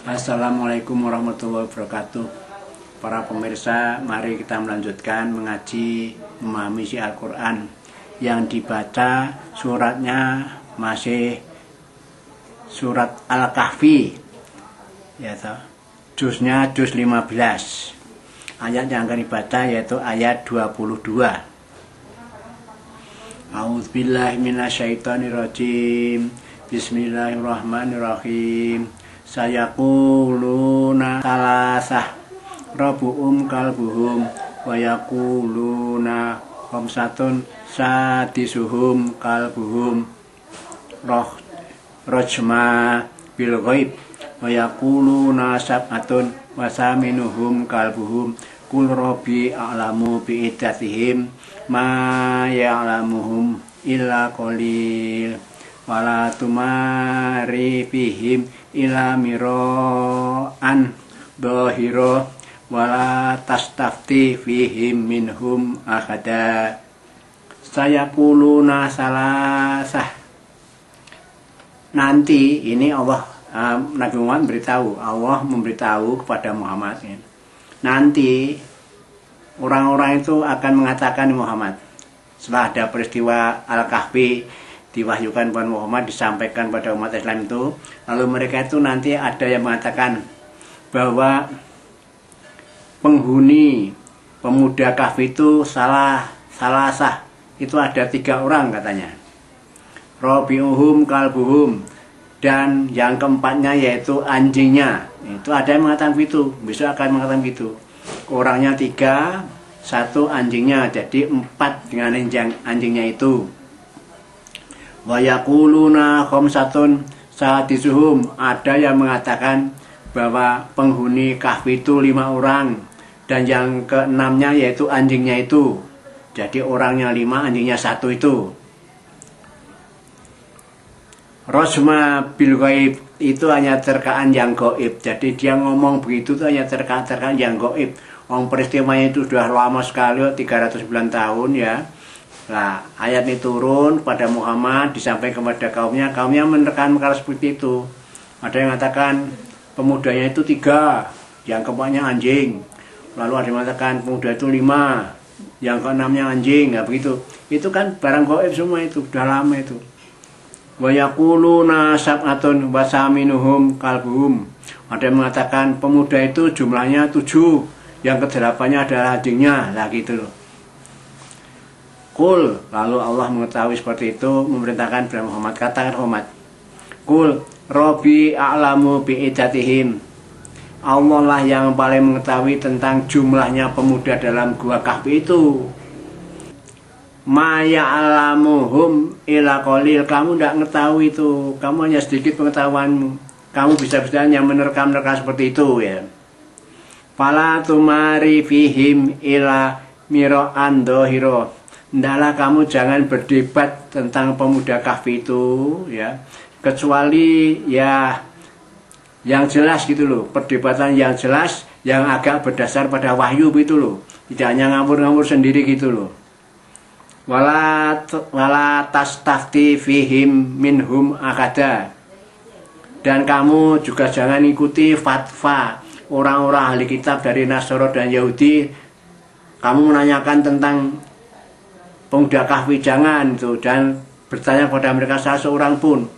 Assalamualaikum warahmatullahi wabarakatuh. Para pemirsa, mari kita melanjutkan mengaji memahami isi Al-Quran. Yang dibaca suratnya masih surat Al-Kahfi, yaitu juznya juz 15. Ayat yang akan dibaca yaitu ayat 22. A'udzubillahi minasyaitonirrajim. Bismillahirrahmanirrahim. Sayaquluna salasah rabbuhum kalbuhum wa yaquluna khamsatun sadisuhum kalbuhum rajma bil ghaib wa yaquluna sab'atun wa saminuhum kalbuhum kul rabbi a'lamu bi iddatihim ma ya'lamuhum illa qalil wala tumari fihim ila miro'an dohiro wala tastafti fihim minhum ahada sayaquluna salasah. Nanti ini Nabi Muhammad beritahu, Allah memberitahu kepada Muhammad, nanti orang-orang itu akan mengatakan Muhammad, setelah ada peristiwa Al-Kahfi diwahyukan kepada Muhammad, disampaikan pada umat Islam itu, lalu mereka itu nanti ada yang mengatakan bahwa penghuni pemuda Kahfi itu salasah, itu ada 3 orang katanya, Rabi'uhum kalbuhum, dan yang keempatnya yaitu anjingnya. Itu ada yang mengatakan begitu, besok akan mengatakan begitu. Orangnya 3, 1 anjingnya, jadi 4 dengan anjingnya itu. Wa yaquluna khamsatun sadisuhum, ada yang mengatakan bahwa penghuni Kahfi itu 5 orang, dan yang ke-6-nya yaitu anjingnya itu. Jadi orangnya 5, anjingnya 1 itu. Rajma bil ghaib, itu hanya terkaan yang gaib. Jadi dia ngomong begitu itu hanya terkaan yang gaib. Peristiwanya itu sudah lama sekali, 309 tahun ya. Nah, ayat ini turun pada Muhammad, disampaikan kepada kaumnya menerkan perkara seperti itu. Ada yang mengatakan pemudanya itu 3, yang keempatnya anjing. Lalu ada yang mengatakan pemuda itu 5, yang ke-6-nya anjing. Nah begitu. Itu kan barang gaib semua itu, sudah lama itu. Wa yaquluna sab'atun wa saminuhum kalbuhum. Ada yang mengatakan pemuda itu jumlahnya 7, yang ke-8-nya adalah anjingnya. Nah gitu loh. Kul, lalu Allah mengetahui seperti itu, memerintahkan kepada Muhammad, katakan Muhammad, Kul Rabbi a'lamu bi'iddatihim, Allah lah yang paling mengetahui tentang jumlahnya pemuda dalam gua Kahfi itu. Ma ya'lamuhum illa qalil, kamu tidak mengetahui itu, kamu hanya sedikit pengetahuanmu, kamu bisa-bisa hanya menerka-nerka seperti itu ya. Fala tumari fihim ila miro'an dohiro, hendaklah kamu jangan berdebat tentang pemuda Kahfi itu ya, kecuali ya yang jelas gitu loh, perdebatan yang jelas, yang agak berdasar pada wahyu gitu loh, tidak hanya ngawur-ngawur sendiri gitu loh. Wala tastafti fihim minhum akada, dan kamu juga jangan ikuti fatwa orang-orang ahli kitab dari Nasara dan Yahudi. Kamu menanyakan tentang pemuda Kahfi, jangan itu, dan bertanya kepada mereka salah seorang pun.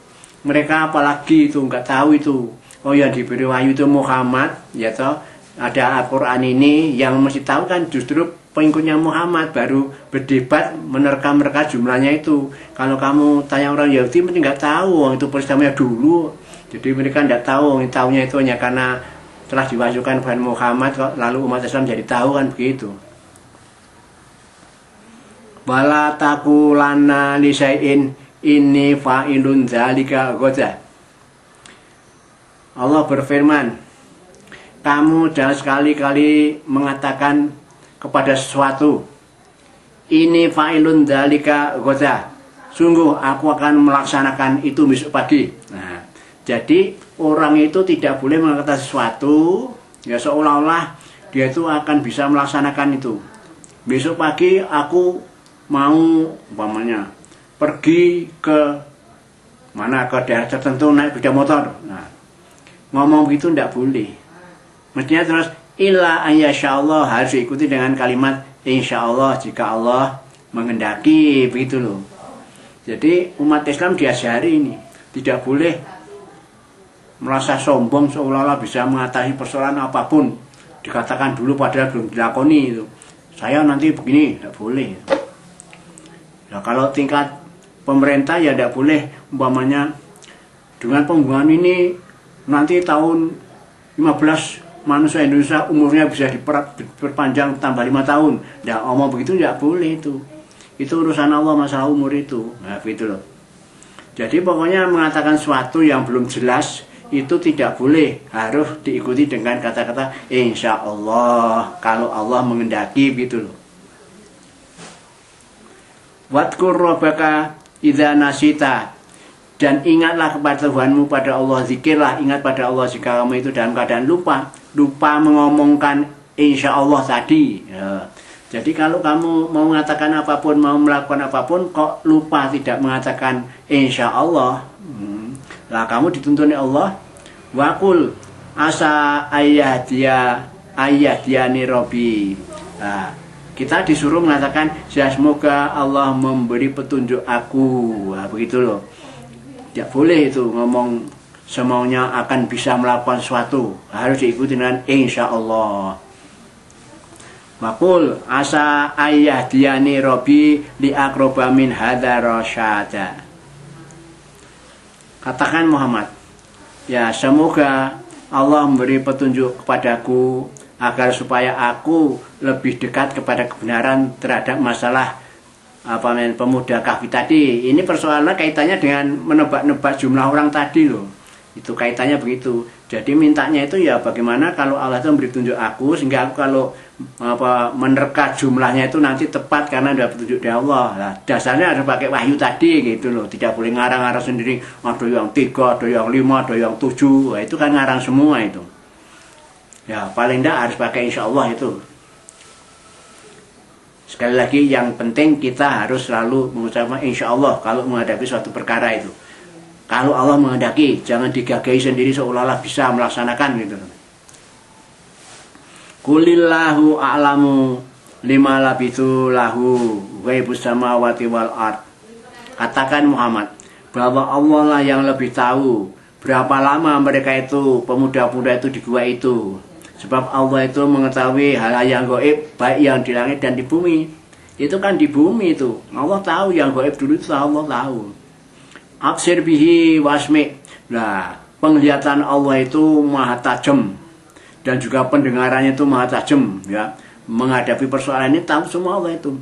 Mereka apalagi itu nggak tahu itu. Oh yang diberi wahyu itu Muhammad, ya toh ada Al-Quran ini, yang mesti tahu kan justru pengikutnya Muhammad, baru berdebat menerka mereka jumlahnya itu. Kalau kamu tanya orang Yahudi mesti nggak tahu, itu peristiwanya dulu. Jadi mereka nggak tahu, tahunya itu hanya karena telah diwahyukan kepada Muhammad, lalu umat Islam jadi tahu kan begitu. Wala taqulanna li syai'in inni fa'ilun dzalika ghadan. Allah berfirman, kamu jangan sekali-kali mengatakan kepada sesuatu, ini fa'ilun dzalika ghadan, sungguh aku akan melaksanakan itu besok pagi. Nah, jadi orang itu tidak boleh mengatakan sesuatu ya seolah-olah dia itu akan bisa melaksanakan itu. Besok pagi aku mau umpamanya pergi ke mana, ke daerah tertentu naik sepeda motor. Nah, ngomong begitu tidak boleh. Mestinya terus illa ayyashallah, harus diikuti dengan kalimat insyaallah jika Allah menghendaki, begitu loh. Jadi umat Islam diajari ini tidak boleh merasa sombong seolah-olah bisa mengatasi persoalan apapun, dikatakan dulu padahal belum dilakoni itu. Saya nanti begini, tidak boleh. Nah, kalau tingkat pemerintah ya tidak boleh umpamanya dengan pembuangan ini nanti tahun 15 manusia Indonesia umurnya bisa diperpanjang tambah 5 tahun. Nah, omong begitu tidak boleh itu. Itu urusan Allah masalah umur itu. Nah, gitu loh. Jadi pokoknya mengatakan sesuatu yang belum jelas itu tidak boleh, harus diikuti dengan kata-kata insya Allah, kalau Allah menghendaki, gitu loh. Wadkur rabbaka idza nasita, dan ingatlah kepada Tuhanmu pada Allah, zikirlah, ingat pada Allah jika kamu itu dalam keadaan lupa mengomongkan insya Allah tadi ya. Jadi kalau kamu mau mengatakan apapun, mau melakukan apapun, kok lupa tidak mengatakan insya Allah, lah kamu dituntun oleh Allah. Wakul asa ayah dia ni Robi. Nah, kita disuruh mengatakan semoga Allah memberi petunjuk aku. Nah, begitu loh. Tidak boleh itu ngomong semaunya akan bisa melakukan sesuatu, harus diikuti dengan insya Allah. Makul asa ayah diani Robi li akroba min hadza rasyada. Katakan Muhammad, ya semoga Allah memberi petunjuk kepadaku agar supaya aku lebih dekat kepada kebenaran terhadap masalah pemuda kahfi tadi. Ini persoalannya kaitannya dengan menebak-nebak jumlah orang tadi loh. Itu kaitannya begitu. Jadi mintanya itu ya bagaimana kalau Allah itu memberi petunjuk aku, sehingga aku kalau menerka jumlahnya itu nanti tepat karena ada petunjuk dari Allah. Nah, dasarnya harus pakai wahyu tadi gitu loh. Tidak boleh ngarang-ngarang sendiri, ada yang 3, ada yang 5, ada yang 7. Nah, itu kan ngarang semua itu. Ya paling tidak harus pakai insya Allah itu. Sekali lagi yang penting kita harus selalu mengucapkan insya Allah kalau menghadapi suatu perkara itu. Kalau Allah menghendaki, jangan digagahi sendiri seolah-olah bisa melaksanakan gitu. Kulillahu a'lamu lima labitu lahu ghaibus samawati wal ard. Katakan Muhammad bahwa Allah lah yang lebih tahu berapa lama mereka itu, pemuda-pemuda itu di gua itu. Sebab Allah itu mengetahui hal yang gaib, baik yang di langit dan di bumi. Itu kan di bumi itu. Allah tahu yang gaib dulu itu Allah tahu. Aksir bihi wasmi. Nah, penglihatan Allah itu maha tajam dan juga pendengarannya itu maha tajam ya. Menghadapi persoalan ini tahu semua Allah itu.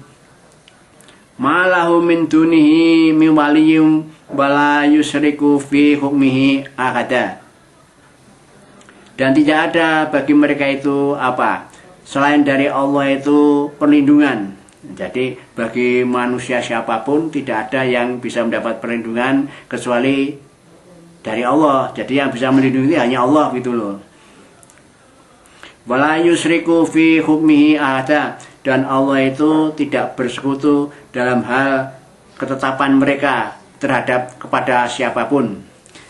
Malahu min dunihi min waliyyin wala yusriku fi hukmihi ahada. Dan tidak ada bagi mereka itu apa selain dari Allah itu perlindungan. Jadi bagi manusia siapapun tidak ada yang bisa mendapat perlindungan kecuali dari Allah. Jadi yang bisa melindungi hanya Allah gitu loh. Wala yusriku fi hukmihi ahada, dan Allah itu tidak bersekutu dalam hal ketetapan mereka terhadap kepada siapapun.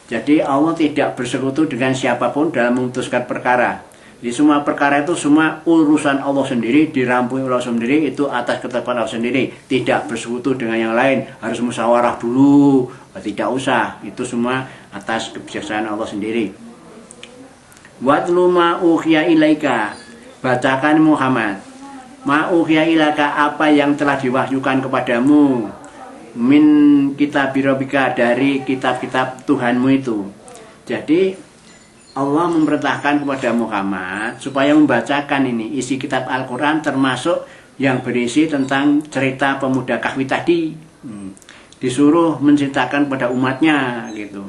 Jadi Allah tidak bersekutu dengan siapapun dalam memutuskan perkara. Di semua perkara itu semua urusan Allah sendiri, dirampung Allah sendiri, itu atas ketetapan Allah sendiri. Tidak bersekutu dengan yang lain, harus musyawarah dulu, tidak usah. Itu semua atas kebijaksanaan Allah sendiri. Watlu ma uhiya ilaika, bacakan Muhammad. Ma uhiya ilaika, apa yang telah diwahyukan kepadamu. Min kitab birobika, dari kitab-kitab Tuhanmu itu. Jadi Allah memerintahkan kepada Muhammad supaya membacakan ini isi kitab Al-Quran, termasuk yang berisi tentang cerita pemuda kahfi tadi. Disuruh menceritakan pada umatnya gitu.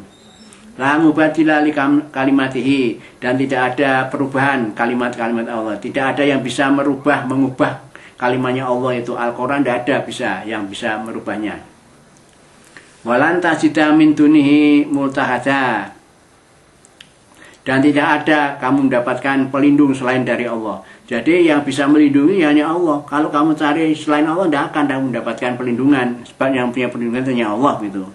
La mubadila li kalimatihi, dan tidak ada perubahan kalimat-kalimat Allah. Tidak ada yang bisa mengubah kalimatnya Allah itu. Al-Quran tidak ada yang bisa merubahnya. Walan tajida min dunihi multahada, dan tidak ada kamu mendapatkan pelindung selain dari Allah. Jadi yang bisa melindungi hanya Allah. Kalau kamu cari selain Allah, tidak akan kamu mendapatkan pelindungan. Sebab yang punya pelindungan hanya Allah gitu.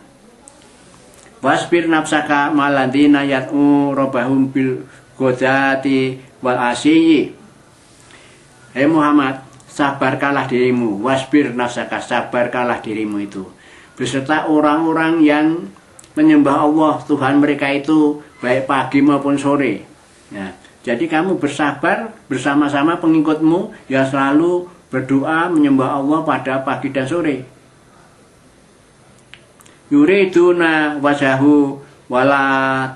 Wasbir nafsaka maladina yat'u robbahum bil ghadati wal asyi. Hei Muhammad, sabarkanlah dirimu. Wasbir nafsaka, sabarkanlah dirimu itu beserta orang-orang yang menyembah Allah Tuhan mereka itu baik pagi maupun sore. Ya, jadi kamu bersabar bersama-sama pengikutmu yang selalu berdoa menyembah Allah pada pagi dan sore. Yuriduna wajahu wala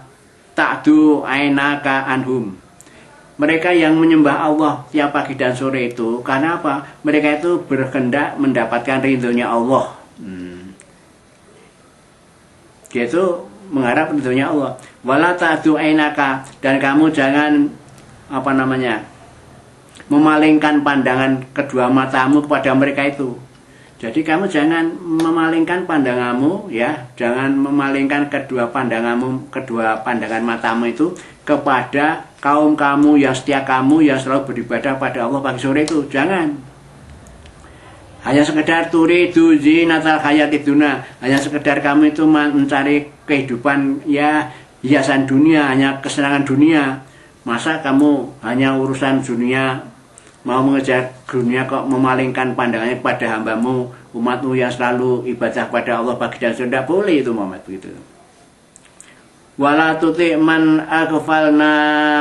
ta'du ainaka anhum. Mereka yang menyembah Allah tiap pagi dan sore itu karena apa? Mereka itu berkehendak mendapatkan ridhonya Allah. Dia itu mengharap ridhonya Allah. Wala ta'du ainaka, dan kamu jangan memalingkan pandangan kedua matamu kepada mereka itu. Jadi kamu jangan memalingkan pandanganmu, ya, jangan memalingkan kedua pandangan matamu itu kepada kaum kamu yang setia, kamu yang selalu beribadah pada Allah pagi sore itu, jangan. Hanya sekedar turidu zinatal hayatid dunya, hanya sekedar kamu itu mencari kehidupan, ya, hiasan dunia, hanya kesenangan dunia. Masa kamu hanya urusan dunia, mau mengejar dunia kok memalingkan pandangannya pada hambamu, umatmu yang selalu ibadah pada Allah pagi dan sore? Tidak boleh itu Muhammad begitu. Wala tuti man aghfalna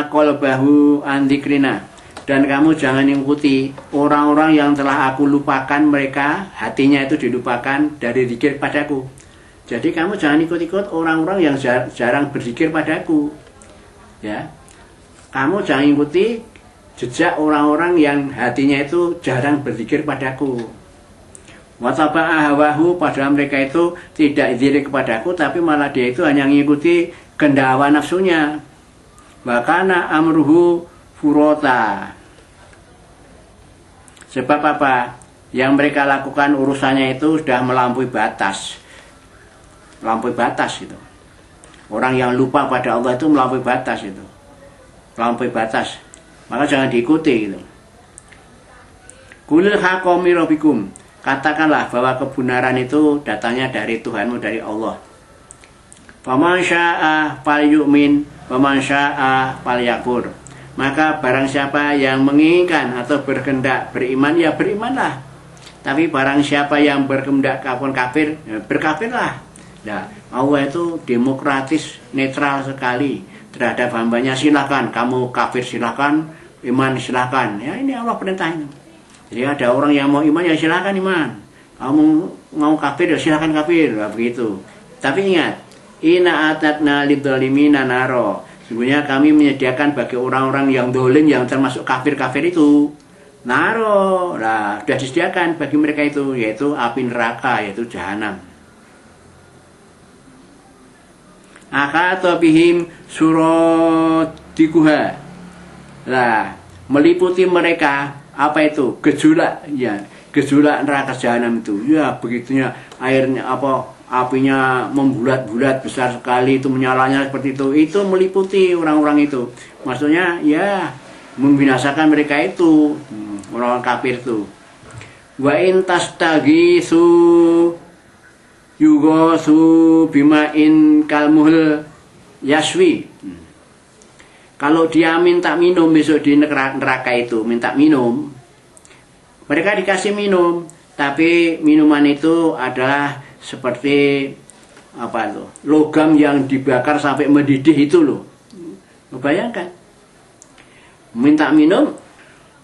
qalbahu an dzikrina, dan kamu jangan ikuti orang-orang yang telah aku lupakan mereka, hatinya itu dilupakan dari zikir padaku. Jadi kamu jangan ikut-ikut orang-orang yang jarang berzikir padaku. Ya. Kamu jangan ikuti jejak orang-orang yang hatinya itu jarang berzikir padaku. Wataba'a hawahu, padahal mereka itu tidak zikir kepadaku, tapi malah dia itu hanya mengikuti kehendak hawa nafsunya. Wakana amruhu furota. Sebab apa? Yang mereka lakukan urusannya itu sudah melampaui batas. Melampaui batas itu. Orang yang lupa pada Allah itu melampaui batas itu. Melampaui batas. Maka jangan diikuti gitu. Qulil haqqo min rabbikum, katakanlah bahwa kebenaran itu datangnya dari Tuhanmu, dari Allah. Faman syaa'a falyu'min wa man syaa'a falyakfur. Maka barang siapa yang menginginkan atau berkehendak beriman, ya berimanlah. Tapi barang siapa yang berkehendak kafir, ya berkafirlah. Nah, Allah itu demokratis, netral sekali terhadap hambanya. Silakan kamu kafir, silakan iman, silakan. Ya, ini Allah perintahnya. Jadi ada orang yang mau iman, ya silakan iman. Kamu mau kafir, ya silakan kafir. Nah, begitu. Tapi ingat, inna atatna lidzalimina naro. Sebenarnya kami menyediakan bagi orang-orang yang dolim, yang termasuk kafir-kafir itu, naro. Nah, sudah disediakan bagi mereka itu, yaitu api neraka, yaitu jahanam. Akata bihim suradikuha. Lah, meliputi mereka apa itu? Gejolak, ya, gejolak neraka jahanam itu. Ya, begitunya airnya apinya membulat-bulat besar sekali, itu menyalanya seperti itu. Itu meliputi orang-orang itu. Maksudnya ya membinasakan mereka itu, orang kafir itu. Wa in tastaghisu yugosu bimain kalmuhul yaswi. Kalau dia minta minum besok di neraka itu, minta minum, mereka dikasih minum, tapi minuman itu adalah seperti logam yang dibakar sampai mendidih itu loh. Bayangkan, minta minum,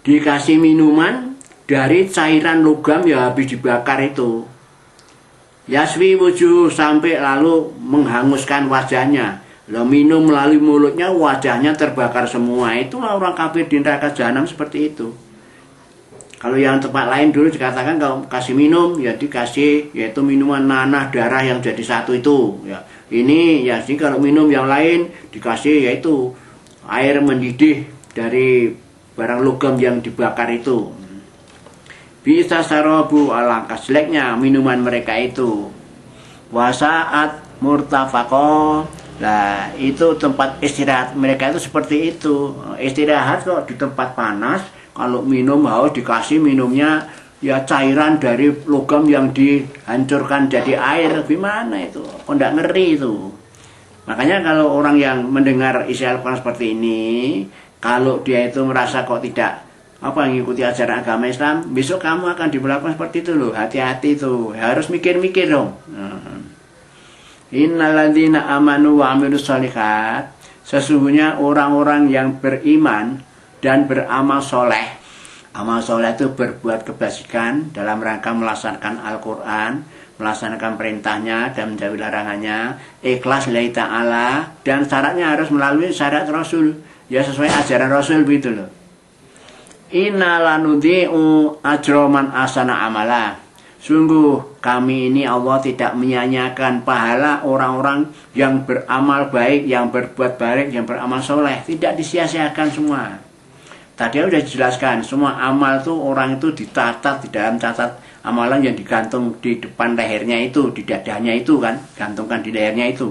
dikasih minuman dari cairan logam yang habis dibakar itu. Yaswi wujuh, sampai lalu menghanguskan wajahnya. Lalu minum melalui mulutnya, wajahnya terbakar semua. Itulah orang kafir di neraka jahanam seperti itu. Kalau yang tempat lain dulu dikatakan kalau kasih minum, ya dikasih yaitu minuman nanah darah yang jadi satu itu. Ya, ini ya sih kalau minum yang lain dikasih yaitu air mendidih dari barang logam yang dibakar itu. Bisa sarobu, alangkah jeleknya minuman mereka itu. Wasaat murtafaqo. Nah, itu tempat istirahat mereka itu seperti itu. Istirahat kok di tempat panas. Kalau minum haus dikasih minumnya ya cairan dari logam yang dihancurkan jadi air. Gimana itu? Kok enggak ngeri itu? Makanya kalau orang yang mendengar isi Al-Quran seperti ini, kalau dia itu merasa kok tidak mengikuti ajaran agama Islam, besok kamu akan diperlakukan seperti itu loh. Hati-hati tuh, harus mikir-mikir dong. Innalladzina amanu wa amilus sholihat, sesungguhnya orang-orang yang beriman dan beramal soleh. Amal soleh itu berbuat kebajikan dalam rangka melaksanakan Al-Quran, melaksanakan perintahnya dan menjauhi larangannya, ikhlas lillahi ta'ala, dan syaratnya harus melalui syariat Rasul, ya sesuai ajaran Rasul begitu loh. Inna lanudhi'u ajra man ahsana amala, sungguh kami ini Allah tidak menyia-nyiakan pahala orang-orang yang beramal baik, yang berbuat baik, yang beramal soleh, tidak disia-siakan semua. Tadi sudah dijelaskan, semua amal itu orang itu dicatat di dalam catat amalan yang digantung di depan lehernya itu, di dadanya itu kan, gantungkan di lehernya itu.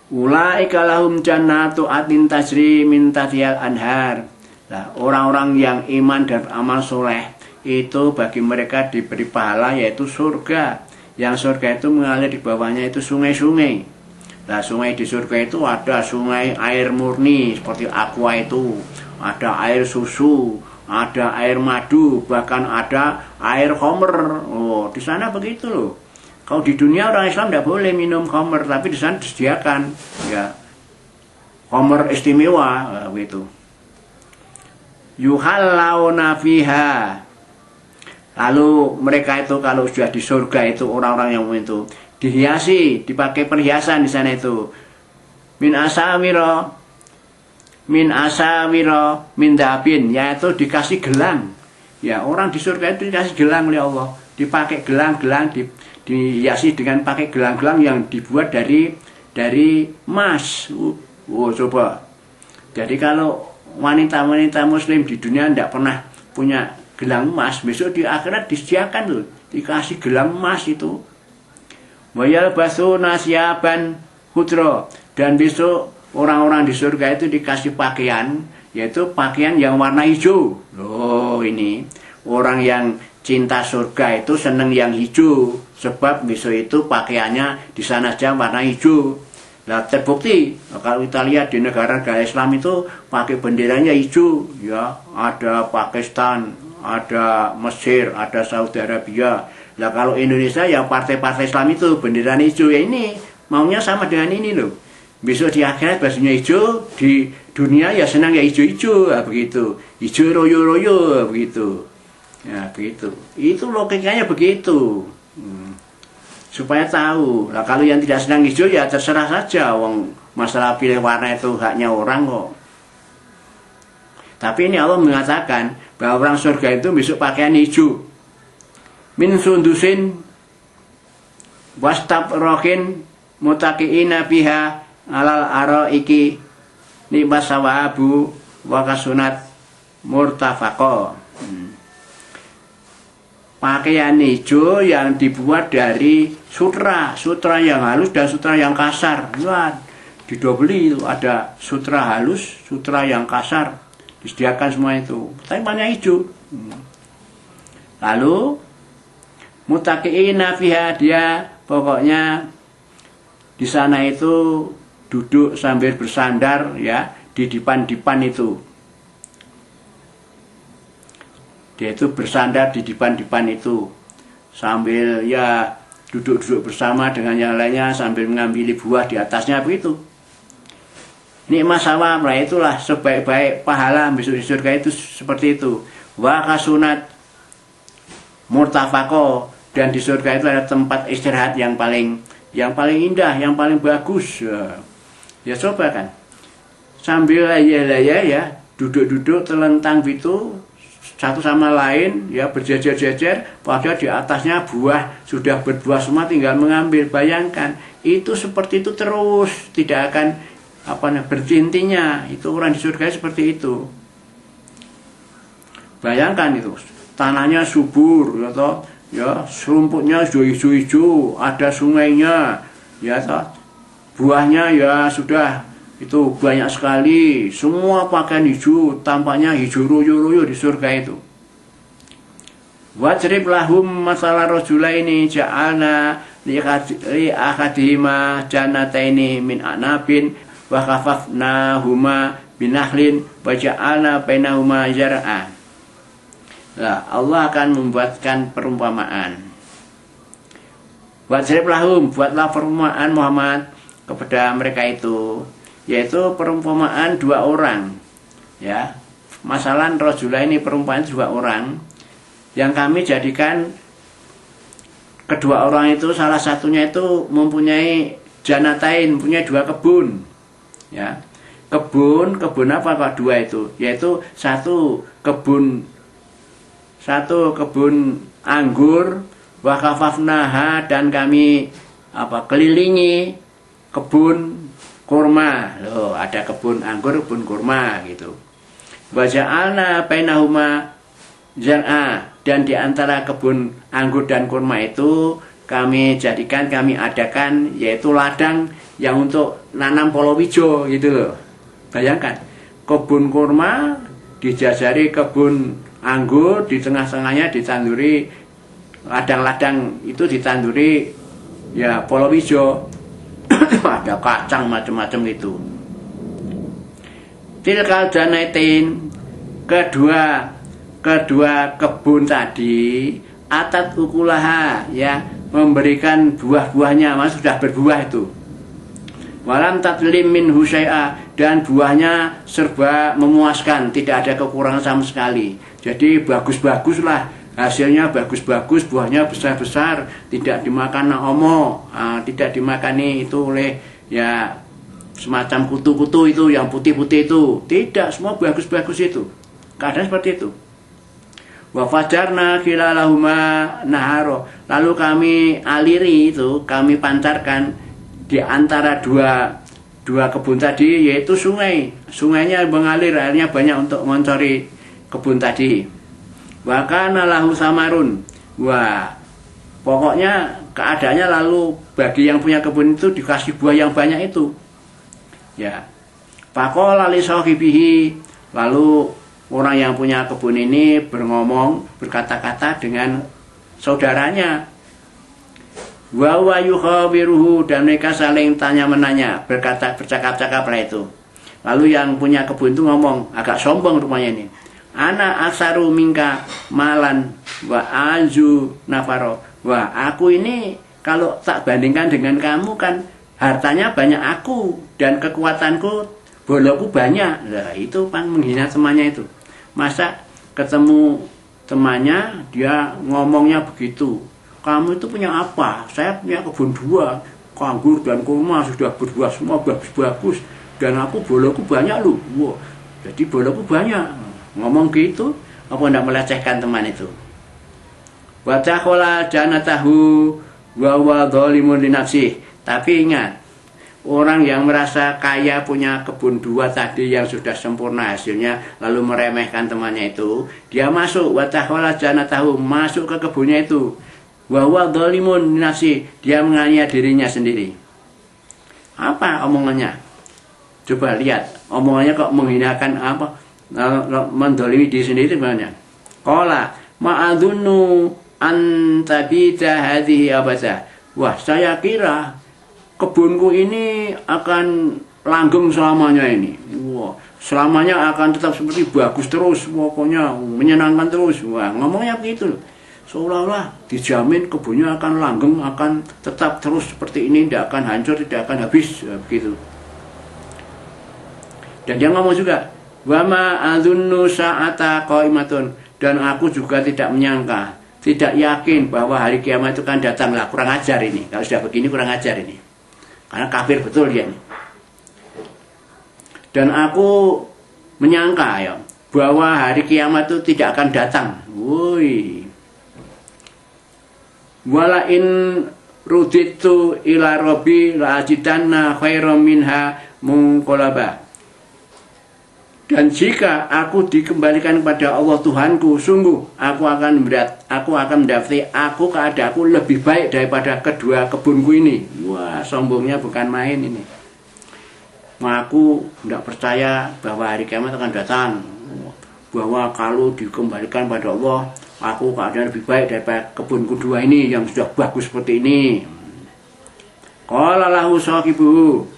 Ulaika lahum jannatu adnin tajri min tahtihal anhar. Nah, orang-orang yang iman dan amal soleh itu bagi mereka diberi pahala yaitu surga. Yang surga itu mengalir di bawahnya itu sungai-sungai. Nah, sungai di surga itu ada sungai air murni seperti aqua itu, ada air susu, ada air madu, bahkan ada air khamr. Oh, di sana begitu loh. Kalau di dunia orang Islam tidak boleh minum khamr, tapi di sana disediakan ya khamr istimewa begitu. Yuhallawna fiha. Lalu mereka itu kalau sudah di surga itu orang-orang yang itu dihiasi, dipakai perhiasan di sana itu. Min asawiro min dabin, yaitu dikasih gelang. Ya, orang di surga itu dikasih gelang oleh Allah, dipakai gelang-gelang, dihiasi dengan pakai gelang-gelang yang dibuat dari emas. Coba. Jadi kalau wanita-wanita muslim di dunia tidak pernah punya gelang emas, besok di akhirat disediakan loh, dikasih gelang emas itu. Wayal basu nasyaban hudro, dan besok orang-orang di surga itu dikasih pakaian, yaitu pakaian yang warna hijau. Loh, ini orang yang cinta surga itu seneng yang hijau, sebab besok itu pakaiannya di sana aja warna hijau. Nah, terbukti kalau kita lihat di negara-negara Islam itu pakai benderanya hijau, ya, ada Pakistan, ada Mesir, ada Saudi Arabia. Nah, kalau Indonesia ya partai-partai Islam itu benderanya hijau, ya ini maunya sama dengan ini loh. Besok di akhirat bajunya hijau, di dunia ya senang ya hijau-hijau, nah, begitu. Hijau royo-royo, begitu. Ya, begitu. Itu logikanya begitu. Supaya tahu. Nah, kalau yang tidak senang hijau ya terserah saja. Wong masalah pilih warna itu haknya orang kok. Tapi ini Allah mengatakan bahwa orang surga itu besok pakaian hijau. Min sundusin wastabrokin mutakiina biha alal araiki nibas sawabu wakasunat murtafaqo. Pakaian hijau yang dibuat dari sutra yang halus dan sutra yang kasar. Wah, didobeli itu ada sutra halus, sutra yang kasar, disediakan semua itu. Tapi banyak hijau. Lalu mutakiina fiha, dia pokoknya di sana itu duduk sambil bersandar ya di dipan-dipan itu. Dia itu bersandar di dipan-dipan itu sambil ya duduk-duduk bersama dengan yang lainnya sambil mengambil buah di atasnya begitu. Nikmat sawab, nah itulah sebaik-baik pahala besok di surga itu seperti itu. Wa kasunat murtafaqo, dan di surga itu ada tempat istirahat yang paling indah, yang paling bagus. Ya coba kan. Sambil laya-laya ya, duduk-duduk telentang gitu satu sama lain ya, berjejer-jejer, padahal di atasnya buah sudah berbuah semua, tinggal mengambil. Bayangkan itu seperti itu terus, tidak akan berhentinya. Itu orang di surga seperti itu. Bayangkan itu tanahnya subur ya toh, ya rumputnya hijau-hijau, ada sungainya ya toh, buahnya ya sudah itu banyak sekali, semua pakaian hijau, tampaknya hijau royo-royo di surga itu. Wajrib lahum masalah rajulaini ja'alna li ahadihima jannataini min anabin wa khafafnahuma binahlin wa ja'alna bainahuma zar'a. Nah, Allah akan membuatkan perumpamaan. Wadrib lahum, buatlah perumpamaan Muhammad kepada mereka itu, yaitu perumpamaan dua orang. Ya, masalah Rasulullah ini perumpamaan dua orang yang kami jadikan. Kedua orang itu salah satunya itu mempunyai janatain, punya dua kebun. Ya. Kebun apa kok dua itu? Yaitu satu kebun anggur, wa khafafnaha, dan kami kelilingi kebun kurma. Loh, ada kebun anggur, kebun kurma gitu. Wa ja'alna bainahuma zar'a, dan di antara kebun anggur dan kurma itu kami adakan yaitu ladang yang untuk nanam palawija gitu loh. Bayangkan, kebun kurma dijajari kebun anggur, di tengah-tengahnya ditanduri ladang-ladang itu, ditanduri ya palawija. Ada kacang macam-macam itu. Tilkal janaitin, kedua kebun tadi atat ukulaha, ya, memberikan buah-buahnya, sudah berbuah itu. Walam tatlim min husai'a, dan buahnya serba memuaskan, tidak ada kekurangan sama sekali. Jadi bagus-bagus lah, hasilnya bagus-bagus, buahnya besar-besar, tidak dimakan tidak dimakani itu oleh ya semacam kutu-kutu itu yang putih-putih itu, tidak, semua bagus-bagus itu. Keadaan seperti itu. Wa fajarna khilalahuma naharo, lalu kami aliri itu, kami pancarkan di antara dua kebun tadi, yaitu sungai. Sungainya mengalir, airnya banyak untuk mengoncori kebun tadi. Wa kana lahu samarun, wah pokoknya keadaannya lalu bagi yang punya kebun itu dikasih buah yang banyak itu. Ya. Faqala li sahibihi, lalu orang yang punya kebun ini berkata-kata dengan saudaranya. Wa wa yukhawiruhu, dan mereka saling tanya-menanya, bercakap-cakap lah itu. Lalu yang punya kebun itu ngomong, agak sombong rupanya ini. Ana aksaru minka malan wa azu nafaro. Wah, aku ini kalau tak bandingkan dengan kamu kan hartanya banyak aku, dan kekuatanku, boloku banyak. Nah, itu kan menghina temannya itu. Masa ketemu temannya dia ngomongnya begitu. Kamu itu punya apa? Saya punya kebun dua, anggur dan kurma, sudah berbuah semua bagus-bagus, dan aku boloku banyak loh. Wow, jadi boloku banyak. Ngomong gitu, apa tidak melecehkan teman itu? Wa takhala janatahu wa wa dzalimun li nafsihi. Tapi ingat, orang yang merasa kaya punya kebun dua tadi yang sudah sempurna hasilnya, lalu meremehkan temannya itu, dia masuk wa takhala janatahu, masuk ke kebunnya itu. Wa huwa dzalimun li nafsihi, dia menganiaya dirinya sendiri. Apa omongannya? Coba lihat, omongannya kok menghinakan mendolimi diri sendiri banyak. Qala ma'adunnu antabita hadhihi abada. Wah, saya kira kebunku ini akan langgeng selamanya ini. Wah, selamanya akan tetap seperti bagus terus, pokoknya menyenangkan terus. Wah, ngomongnya begitu. Seolah-olah dijamin kebunnya akan langgeng, akan tetap terus seperti ini, tidak akan hancur, tidak akan habis, begitu. Dan dia ngomong juga, wa ma adzunnu sa'ata qaimatun, dan aku juga tidak menyangka, tidak yakin bahwa hari kiamat itu kan datang. Lah, kurang ajar ini. Kalau sudah begini kurang ajar ini. Karena kafir betul dia ini. Dan aku menyangka ya bahwa hari kiamat itu tidak akan datang. Woi. Wala in ruditu ila rabbi la ajidanna khairam minha munqalaba. Dan jika aku dikembalikan kepada Allah Tuhanku, sungguh aku akan mendapati keadaanku lebih baik daripada kedua kebunku ini. Wah, sombongnya bukan main ini. Aku tidak percaya bahwa hari kiamat akan datang, bahwa kalau dikembalikan pada Allah, aku keadaan lebih baik daripada kebunku dua ini yang sudah bagus seperti ini. Qala lahu sahibuhu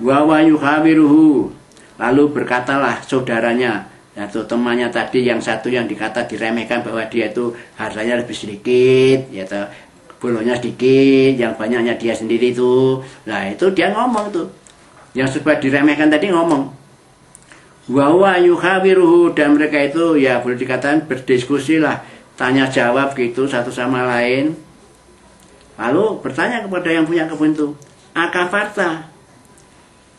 wa wa yukhawiruhu. Lalu berkatalah saudaranya, atau temannya tadi yang satu yang dikata diremehkan bahwa dia itu hartanya lebih sedikit, ya toh, bolonya sedikit, yang banyaknya dia sendiri itu. Nah itu dia ngomong tuh, yang sebab diremehkan tadi ngomong. Wa wa yukhawiruhu, dan mereka itu ya boleh dikatakan berdiskusi lah, tanya jawab gitu satu sama lain. Lalu bertanya kepada yang punya kebun itu, akafarta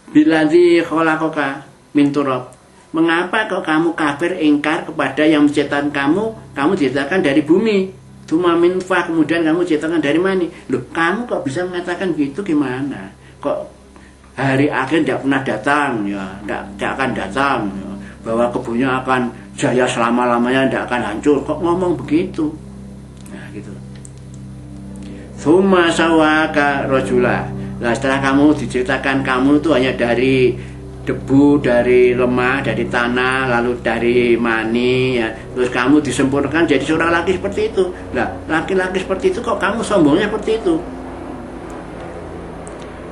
biladzi khalaqaka min turab. Mengapa kok kamu kafir ingkar kepada yang menciptakan kamu diciptakan dari bumi. Tuma min fa, kemudian kamu diciptakan dari mani. Loh, kamu kok bisa mengatakan gitu gimana? Kok hari akhir tidak pernah datang, ya, tidak akan datang, ya. Bahwa kebunnya akan jaya selama-lamanya, tidak akan hancur. Kok ngomong begitu? Nah, gitu. Tsumma sawaka rajula. Nah, setelah kamu diciptakan, kamu itu hanya dari debu, dari lemah, dari tanah, lalu dari mani, ya. Terus kamu disempurnakan jadi seorang laki seperti itu. Nah, laki-laki seperti itu kok kamu sombongnya seperti itu?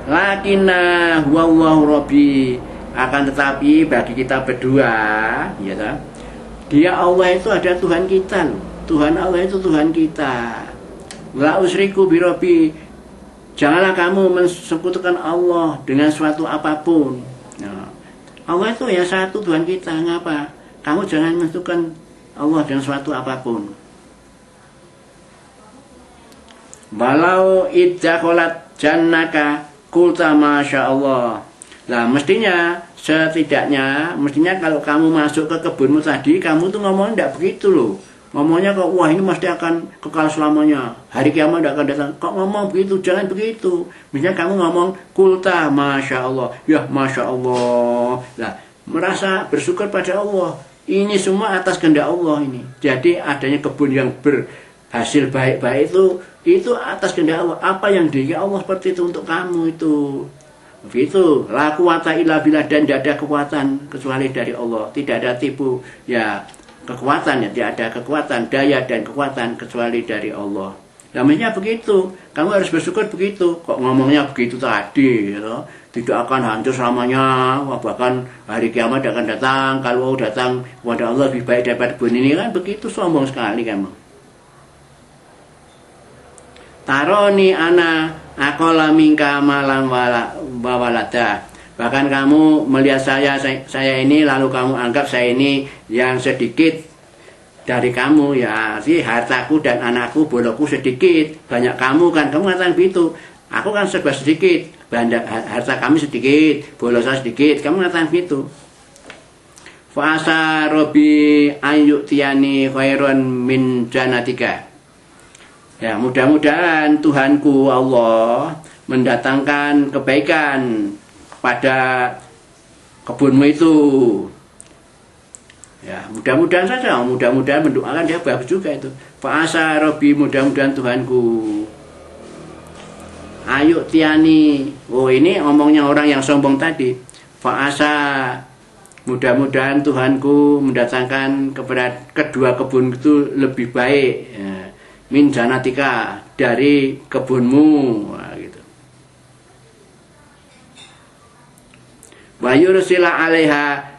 Lakinna huwallahu rabbi, akan tetapi bagi kita berdua, ya kan? Dia Allah itu ada Tuhan kita loh. Tuhan Allah itu Tuhan kita. La usriku birabbi, janganlah kamu mensekutukan Allah dengan suatu apapun. Nah, Allah itu ya satu Tuhan kita. Ngapa? Kamu jangan mensekutukan Allah dengan suatu apapun. Walau idzakolat jannaka kulta masya Allah. Nah mestinya kalau kamu masuk ke kebunmu tadi, kamu tuh ngomong tidak begitu loh. Ngomongnya kok, wah ini mesti akan kekal selamanya, hari kiamat tidak akan datang. Kok ngomong begitu? Jangan begitu. Misalnya kamu ngomong kulta masya Allah, ya masya Allah. Nah, merasa bersyukur pada Allah. Ini semua atas kehendak Allah ini. Jadi adanya kebun yang berhasil baik-baik itu atas kehendak Allah. Apa yang diri Allah seperti itu untuk kamu itu. Begitu. La quwata illa billah, dan tidak ada kekuatan kecuali dari Allah. Tidak ada tipu ya kekuatan, ya tidak ada kekuatan, daya dan kekuatan kecuali dari Allah. Namanya begitu. Kamu harus bersyukur begitu. Kok ngomongnya begitu tadi, gitu. Tidak akan hancur selamanya, bahkan hari kiamat akan datang. Kalau datang kepada Allah lebih baik daripada kebun ini, kan begitu sombong sekali kamu. Taroni ana akola mingka malam walada. Bahkan kamu melihat saya ini, lalu kamu anggap saya ini yang sedikit dari kamu, ya sih, hartaku dan anakku, boloku sedikit, banyak kamu kan, kamu ngatakan begitu. Aku kan serba sedikit, harta kami sedikit, bolo saya sedikit, kamu ngatakan begitu. Fa'asa robi ayyutiyani khairon min janatika. Ya, mudah-mudahan Tuhanku Allah mendatangkan kebaikan pada kebunmu itu. Ya, mudah-mudahan saja, mudah-mudahan mendoakan dia bagus juga itu. Fa'asa Rabbi, mudah-mudahan Tuhanku. Ayo tiani. Oh, ini omongnya orang yang sombong tadi. Fa'asa, mudah-mudahan Tuhanku mendatangkan kepada kedua kebun itu lebih baik. Ya. Min janatika, dari kebunmu. Nah, gitu. Wa yursila 'alaiha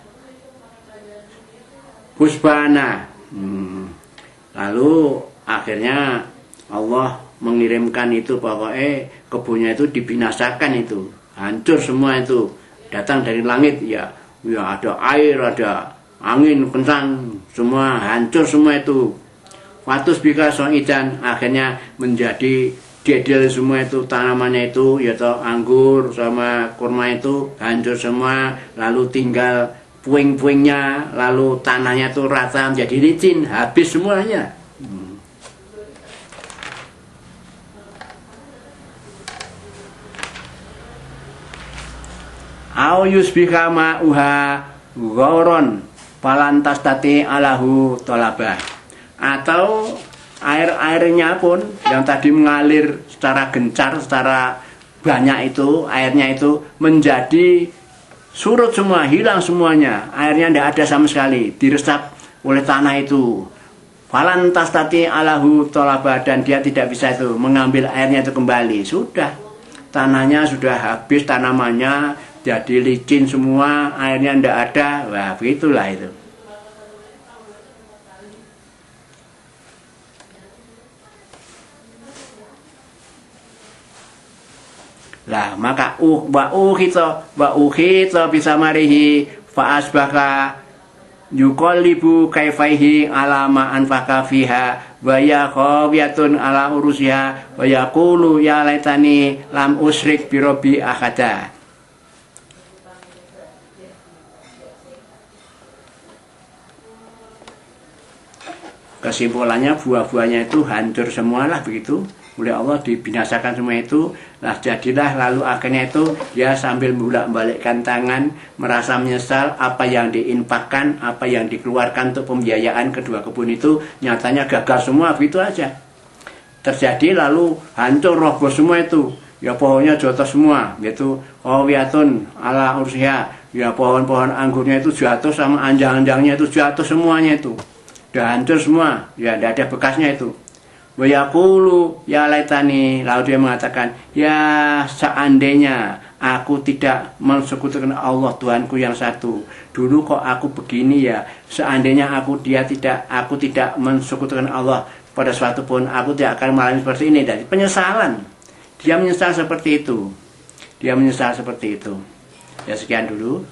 husbana. Lalu akhirnya Allah mengirimkan itu, pokoknya kebunnya itu dibinasakan, itu hancur semua, itu datang dari langit, ya ada air, ada angin kencang, semua hancur semua itu. Fatus bika soidan, akhirnya menjadi dedel semua itu, tanamannya itu, yaitu anggur sama kurma itu hancur semua, lalu tinggal puing-puingnya, lalu tanahnya itu rata menjadi licin, habis semuanya. Au yusbika ma'uha ghoron palantas tati alahu tolabah. Atau air-airnya pun yang tadi mengalir secara gencar, secara banyak itu, airnya itu menjadi surut semua, hilang semuanya. Airnya tidak ada sama sekali, diresap oleh tanah itu. Falantas tati alahu tolabah, dan dia tidak bisa itu mengambil airnya itu kembali. Sudah, tanahnya sudah habis tanamannya, jadi licin semua, airnya ndak ada. Wah, begitulah itu. Lah maka wa kita bisa marihi fa asbaka yuqallibu kaifaihi ala ma anfaqa fiha wa ya khawiyatun ala urusiha wa yaqulu ya laitani lam usrik bi rabbi ahada. Kesimpulannya buah-buahnya itu hancur semualah begitu. Oleh Allah dibinasakan semua itu. Nah jadilah lalu akhirnya itu dia sambil bolak-balikkan tangan, merasa menyesal apa yang diinfakkan, apa yang dikeluarkan untuk pembiayaan kedua kebun itu nyatanya gagal semua, begitu aja. Terjadi lalu hancur roboh semua itu. Ya pohonnya jatuh semua, yaitu qawiyatun ala ursiha. Ya pohon-pohon anggurnya itu jatuh sama anjang-anjangnya itu jatuh semuanya itu. Udah hancur semua, ya tidak ada bekasnya itu. Wa yaqulu ya laitani, lalu dia mengatakan, ya seandainya aku tidak mensekutukan Allah Tuhanku yang satu. Dulu kok aku begini ya, seandainya aku tidak mensekutukan Allah pada suatu pun, aku tidak akan mengalami seperti ini. Dari penyesalan, dia menyesal seperti itu. Dia menyesal seperti itu. Ya sekian dulu.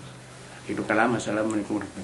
Itu kalam. Assalamualaikum warahmatullahi wabarakatuh.